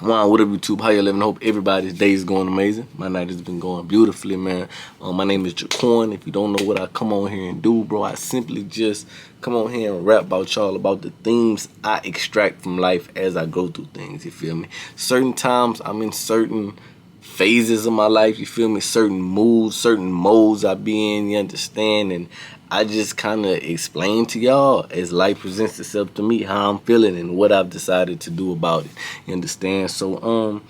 Wow, what up, YouTube? How you living? Hope everybody's day is going amazing. My night has been going beautifully, man. My name is Jaquan. If you don't know what I come on here and do, bro, I simply just come on here and rap about y'all, about the themes I extract from life as I go through things, you feel me? Certain times I'm in certain phases of my life, you feel me? Certain moods, certain modes I be in, you understand? And I just kind of explain to y'all as life presents itself to me how I'm feeling and what I've decided to do about it. You understand? So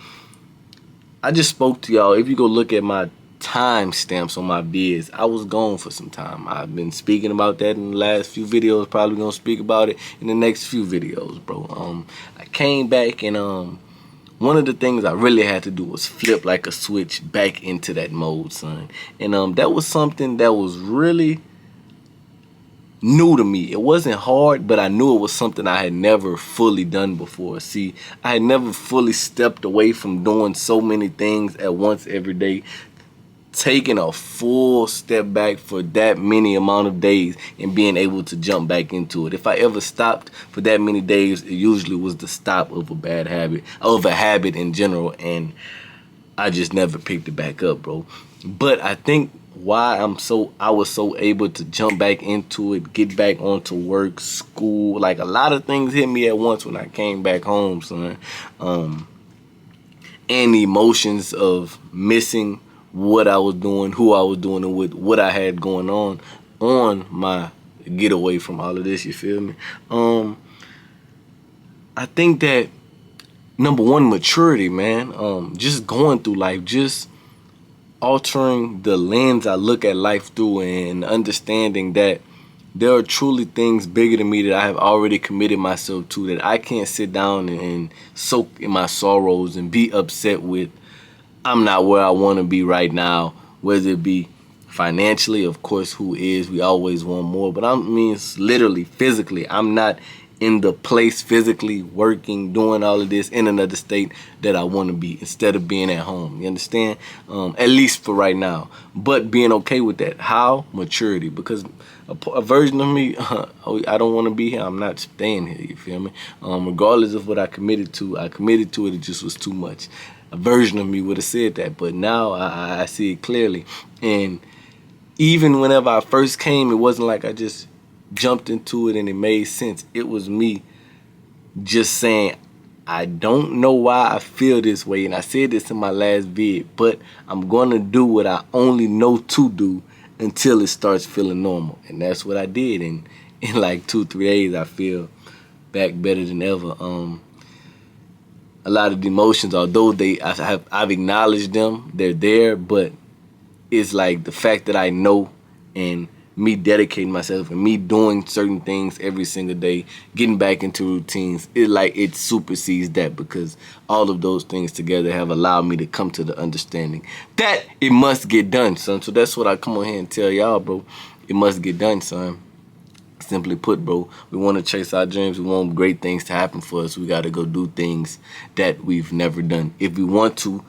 I just spoke to y'all. If you go look at my time stamps on my vids, I was gone for some time. I've been speaking about that in the last few videos. Probably gonna speak about it in the next few videos, bro. I came back and one of the things I really had to do was flip like a switch back into that mode, son. And that was something that was really new to me. It wasn't hard, but I knew it was something I had never fully done before. See, I had never fully stepped away from doing so many things at once every day, taking a full step back for that many amount of days and being able to jump back into it. If I ever stopped for that many days, it usually was the stop of a bad habit, of a habit in general, and I just never picked it back up, bro. But I think why I was so able to jump back into it, get back onto work, school, like a lot of things hit me at once when I came back home, son. And the emotions of missing what I was doing, who I was doing it with, what I had going on my getaway from all of this, you feel me? I think that number one, maturity, man. Just going through life, just altering the lens I look at life through and understanding that there are truly things bigger than me that I have already committed myself to, that I can't sit down and soak in my sorrows and be upset with. I'm not where I want to be right now, whether it be financially, of course, who is, we always want more, but I mean literally, physically, I'm not in the place physically working, doing all of this in another state that I want to be instead of being at home. You understand? At least for right now. But being okay with that. How? Maturity. Because a version of me, I don't want to be here. I'm not staying here. You feel me? Regardless of what I committed to it. It just was too much. A version of me would have said that. But now I see it clearly. And even whenever I first came, it wasn't like I just jumped into it and it made sense. It was me just saying, I don't know why I feel this way, and I said this in my last vid, but I'm gonna do what I only know to do until it starts feeling normal. And that's what I did, and in like 2-3 days I feel back better than ever. A lot of the emotions, although I've acknowledged them, they're there, but it's like the fact that I know, and me dedicating myself and me doing certain things every single day, getting back into routines, it supersedes that, because all of those things together have allowed me to come to the understanding that it must get done, son. So that's what I come on here and tell y'all, bro. It must get done, son. Simply put, bro, we want to chase our dreams. We want great things to happen for us. We got to go do things that we've never done. If we want to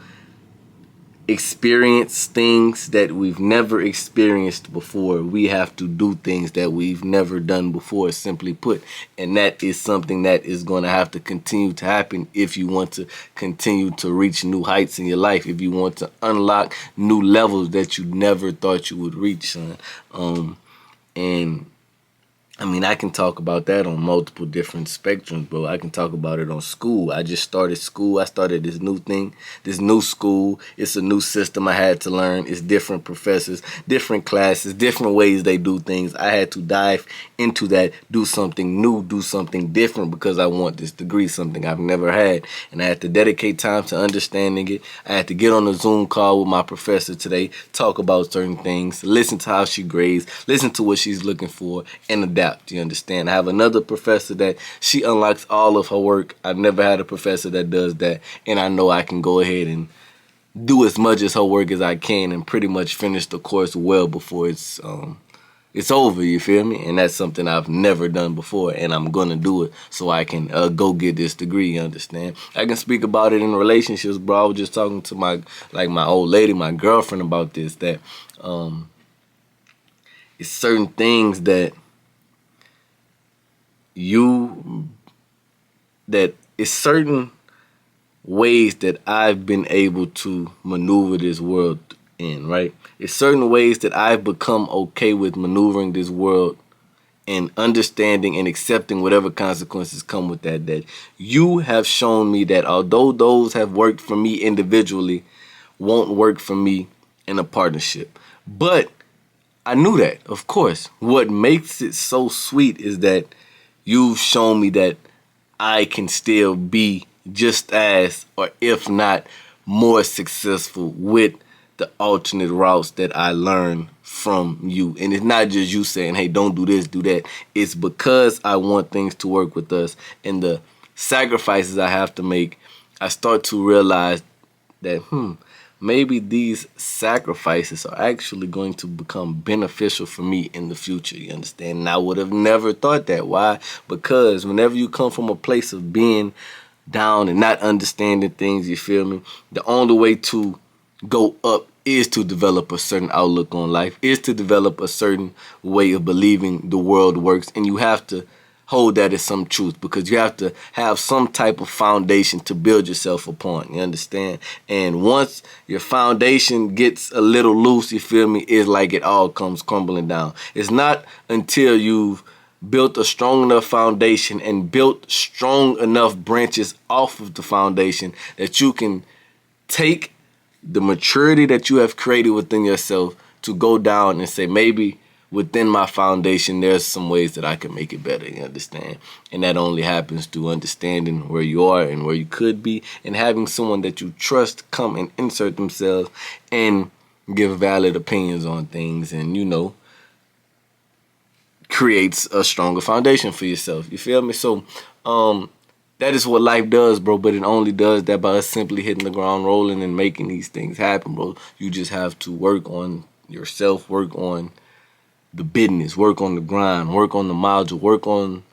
experience things that we've never experienced before, we have to do things that we've never done before, simply put. And that is something that is going to have to continue to happen if you want to continue to reach new heights in your life, if you want to unlock new levels that you never thought you would reach, son. And I mean, I can talk about that on multiple different spectrums, bro. I can talk about it on school. I just started school. I started this new thing, this new school. It's a new system I had to learn. It's different professors, different classes, different ways they do things. I had to dive into that, do something new, do something different, because I want this degree, something I've never had. And I had to dedicate time to understanding it. I had to get on a Zoom call with my professor today, talk about certain things, listen to how she grades, listen to what she's looking for, and adapt. You understand? I have another professor that she unlocks all of her work. I've never had a professor that does that, and I know I can go ahead and do as much as her work as I can and pretty much finish the course well before it's over, you feel me? And that's something I've never done before, and I'm gonna do it so I can go get this degree, you understand? I can speak about it in relationships, bro. I was just talking to my old lady, my girlfriend, about this, that it's certain things that it's certain ways that I've been able to maneuver this world in, right? It's certain ways that I've become okay with maneuvering this world and understanding and accepting whatever consequences come with that. That you have shown me that although those have worked for me individually, won't work for me in a partnership. But I knew that, of course. What makes it so sweet is that you've shown me that I can still be just as, or if not more successful with the alternate routes that I learned from you. And it's not just you saying, hey, don't do this, do that. It's because I want things to work with us and the sacrifices I have to make, I start to realize that, maybe these sacrifices are actually going to become beneficial for me in the future. You understand? And I would have never thought that. Why? Because whenever you come from a place of being down and not understanding things, you feel me? The only way to go up is to develop a certain outlook on life, is to develop a certain way of believing the world works. And you have to hold that as some truth, because you have to have some type of foundation to build yourself upon. You understand? And once your foundation gets a little loose, you feel me, it's like it all comes crumbling down. It's not until you've built a strong enough foundation and built strong enough branches off of the foundation that you can take the maturity that you have created within yourself to go down and say, maybe within my foundation, there's some ways that I can make it better, you understand? And that only happens through understanding where you are and where you could be, and having someone that you trust come and insert themselves and give valid opinions on things, and, creates a stronger foundation for yourself. You feel me? So, that is what life does, bro, but it only does that by us simply hitting the ground rolling and making these things happen, bro. You just have to work on yourself, work on the business, work on the grind, work on the module, work on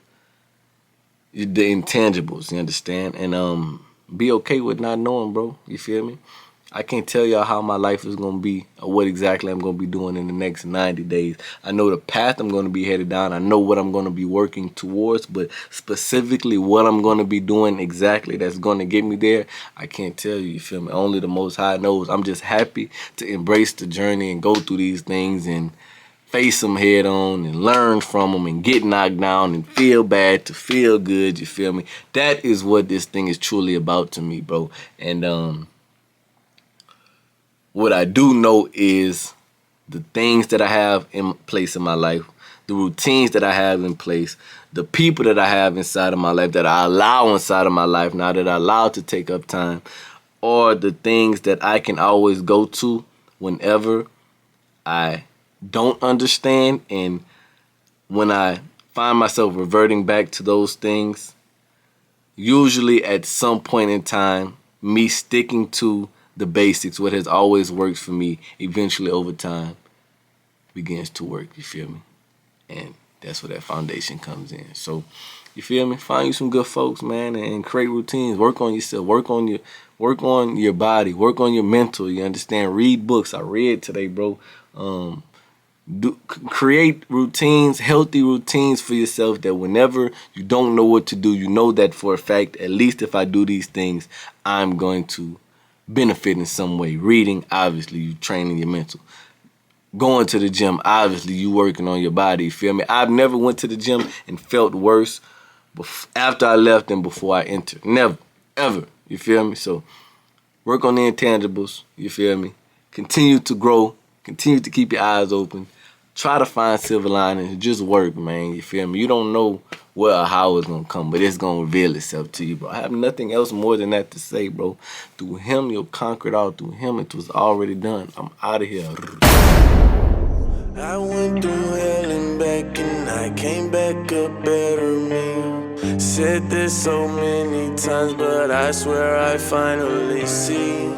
the intangibles, you understand? And be okay with not knowing, bro. You feel me? I can't tell y'all how my life is going to be or what exactly I'm going to be doing in the next 90 days. I know the path I'm going to be headed down. I know what I'm going to be working towards, but specifically what I'm going to be doing exactly that's going to get me there, I can't tell you, you feel me? Only the Most High knows. I'm just happy to embrace the journey and go through these things and face them head on and learn from them and get knocked down and feel bad to feel good, you feel me? That is what this thing is truly about to me, bro. And what I do know is the things that I have in place in my life, the routines that I have in place, the people that I have inside of my life, that I allow inside of my life now, that I allow to take up time, are the things that I can always go to whenever I don't understand. And when I find myself reverting back to those things, usually at some point in time, me sticking to the basics, what has always worked for me, eventually over time begins to work, you feel me? And that's where that foundation comes in. So, you feel me? Find you some good folks, man, and create routines. Work on yourself. Work on your body. Work on your mental. You understand? Read books. I read today, bro. Create routines, healthy routines for yourself, that whenever you don't know what to do, you know that for a fact, at least if I do these things, I'm going to benefit in some way. Reading, obviously, you training your mental. Going to the gym, obviously, you working on your body, you feel me? I've never went to the gym and felt worse after I left than before I entered. Never, ever, you feel me? So, work on the intangibles, you feel me? Continue to grow, continue to keep your eyes open. Try to find silver linings. Just work, man. You feel me? You don't know where or how it's going to come, but it's going to reveal itself to you, bro. I have nothing else more than that to say, bro. Through him, you'll conquer it all. Through him, it was already done. I'm out of here. I went through hell and back, and I came back a better me. Said this so many times, but I swear I finally see.